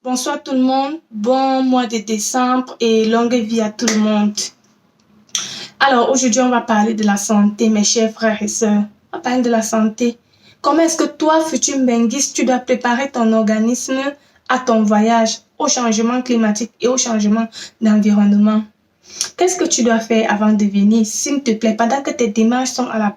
Bonsoir tout le monde, bon mois de décembre et longue vie à tout le monde. Alors aujourd'hui on va parler de la santé mes chers frères et sœurs. On va parler de la santé. Comment est-ce que toi, futur benguiste, tu dois préparer ton organisme à ton voyage, au changement climatique et au changement d'environnement? Qu'est-ce que tu dois faire avant de venir? S'il te plaît, pendant que tes démarches sont à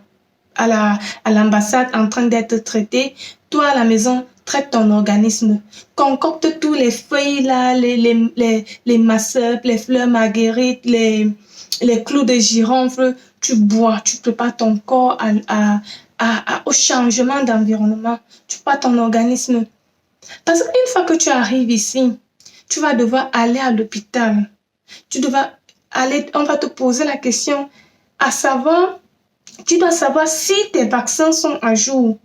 l'ambassade en train d'être traitées, toi à la maison, traite ton organisme. Concocte tous les feuilles là, les masseurs, les fleurs marguerites, les clous de girofle. Tu bois, tu prépares ton corps au changement d'environnement. Tu prépares ton organisme. Parce qu'une fois que tu arrives ici, tu vas devoir aller à l'hôpital. On va te poser la question à savoir, tu dois savoir si tes vaccins sont à jour.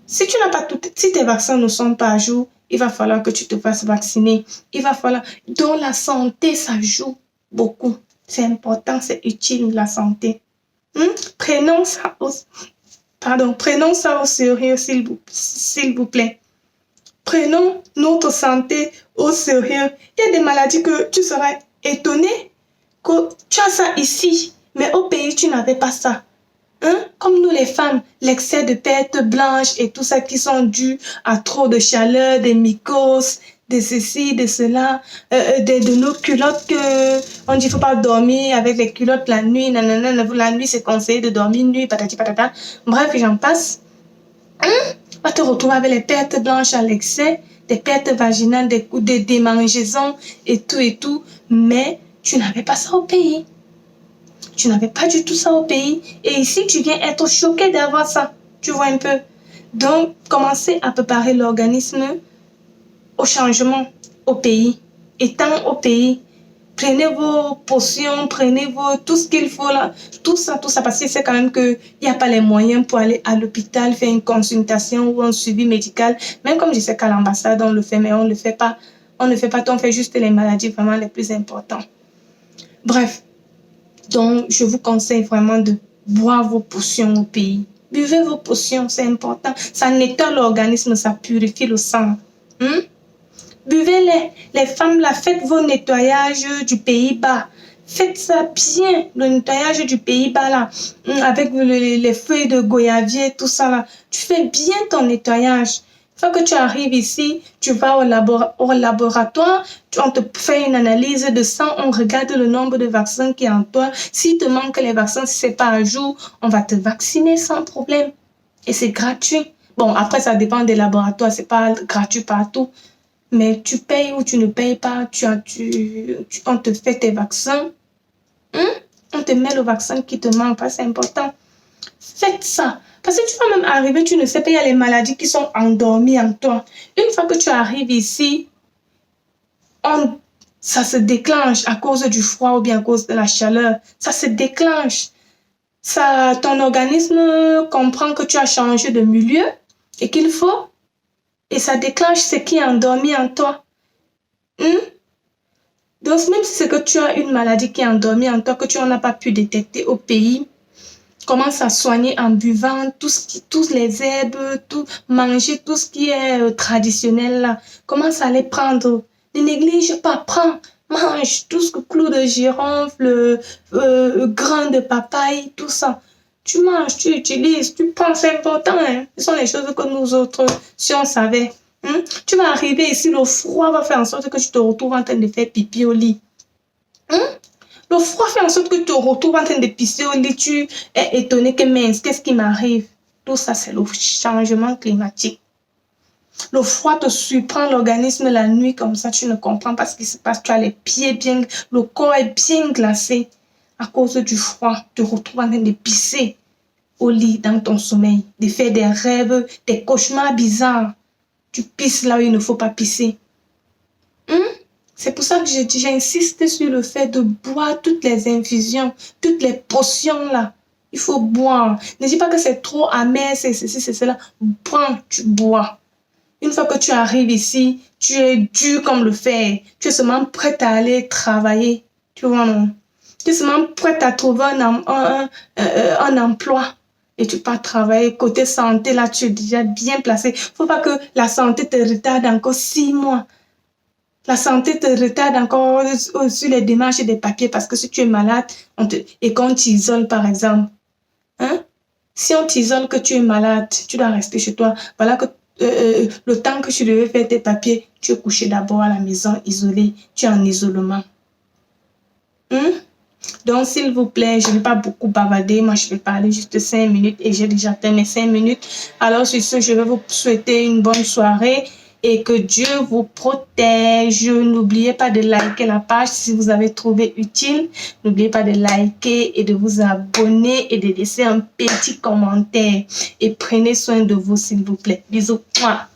Si tes vaccins ne sont pas à jour, il va falloir que tu te fasses vacciner. Donc la santé, ça joue beaucoup. C'est important, c'est utile, la santé. Prenons ça au sérieux, s'il vous plaît. Prenons notre santé au sérieux. Il y a des maladies que tu serais étonné que tu as ça ici, mais au pays, tu n'avais pas ça. Comme nous les femmes, l'excès de perte blanche et tout ça qui sont dus à trop de chaleur, des mycoses, de ceci, de cela, de nos culottes que on dit faut pas dormir avec les culottes la nuit, nanana, la nuit c'est conseillé de dormir nuit, patati patata. Bref, j'en passe. On va te retrouver avec les pertes blanches à l'excès, des pertes vaginales, des démangeaisons et tout, mais tu n'avais pas ça au pays. Tu n'avais pas du tout ça au pays. Et ici, tu viens être choqué d'avoir ça. Tu vois un peu. Donc, commencez à préparer l'organisme au changement au pays. Étant au pays, prenez vos potions, tout ce qu'il faut là. Tout ça, parce que c'est quand même qu'il n'y a pas les moyens pour aller à l'hôpital, faire une consultation ou un suivi médical. Même comme je sais qu'à l'ambassade, on le fait, mais on ne le fait pas. On fait juste les maladies vraiment les plus importantes. Bref. Donc, je vous conseille vraiment de boire vos potions au pays. Buvez vos potions, c'est important. Ça nettoie l'organisme, ça purifie le sang. Buvez-les. Les femmes, là, faites vos nettoyages du Pays-Bas. Faites ça bien, le nettoyage du Pays-Bas, là, avec les feuilles de goyavier, tout ça, là. Tu fais bien ton nettoyage. Une fois que tu arrives ici, tu vas au laboratoire, on te fait une analyse de sang, on regarde le nombre de vaccins qui est en toi. S'il te manque les vaccins, si ce n'est pas à jour, on va te vacciner sans problème. Et c'est gratuit. Bon, après, ça dépend des laboratoires, c'est pas gratuit partout. Mais tu payes ou tu ne payes pas, on te fait tes vaccins. On te met le vaccin qui te manque, c'est important. Faites ça. Parce que tu vas même arriver, tu ne sais pas, il y a les maladies qui sont endormies en toi. Une fois que tu arrives ici, ça se déclenche à cause du froid ou bien à cause de la chaleur. Ça se déclenche. Ton organisme comprend que tu as changé de milieu et qu'il faut. Et ça déclenche ce qui est endormi en toi. Donc, même si c'est que tu as une maladie qui est endormie en toi, que tu n'en as pas pu détecter au pays, commence à soigner en buvant tous les herbes, manger tout ce qui est traditionnel là. Commence à les prendre. Ne néglige pas, prends, mange tout ce que clou de girofle, grains de papaye, tout ça. Tu manges, tu utilises, tu prends, c'est important. Ce sont les choses que nous autres, si on savait. Tu vas arriver ici, le froid va faire en sorte que tu te retrouves en train de faire pipi au lit. Le froid fait en sorte que tu te retrouves en train de pisser au lit, tu es étonné que mince, qu'est-ce qui m'arrive? Tout ça, c'est le changement climatique. Le froid te surprend l'organisme la nuit comme ça, tu ne comprends pas ce qui se passe. Tu as les pieds le corps est bien glacé à cause du froid. Tu te retrouves en train de pisser au lit dans ton sommeil, de faire des rêves, des cauchemars bizarres. Tu pisses là où il ne faut pas pisser. C'est pour ça que j'insiste sur le fait de boire toutes les infusions, toutes les potions là. Il faut boire. Ne dis pas que c'est trop amer, c'est ceci, c'est cela. Prends, tu bois. Une fois que tu arrives ici, tu es dur comme le fer. Tu es seulement prête à aller travailler. Tu vois, non? Tu es seulement prête à trouver un emploi. Et tu pars travailler. Côté santé, là, tu es déjà bien placé. Faut pas que la santé te retarde encore 6 mois. La santé te retarde encore sur les démarches des papiers parce que si tu es malade et qu'on t'isole, par exemple, hein? Si on t'isole que tu es malade, tu dois rester chez toi. Voilà que le temps que tu devais faire tes papiers, tu es couché d'abord à la maison, isolé. Tu es en isolement. Hein? Donc, s'il vous plaît, je ne vais pas beaucoup bavarder. Moi, je vais parler juste 5 minutes et j'ai déjà atteint mes 5 minutes. Alors, sur ce, je vais vous souhaiter une bonne soirée et que Dieu vous protège. N'oubliez pas de liker la page si vous avez trouvé utile. N'oubliez pas de liker et de vous abonner et de laisser un petit commentaire. Et prenez soin de vous, s'il vous plaît. Bisous. Mouah.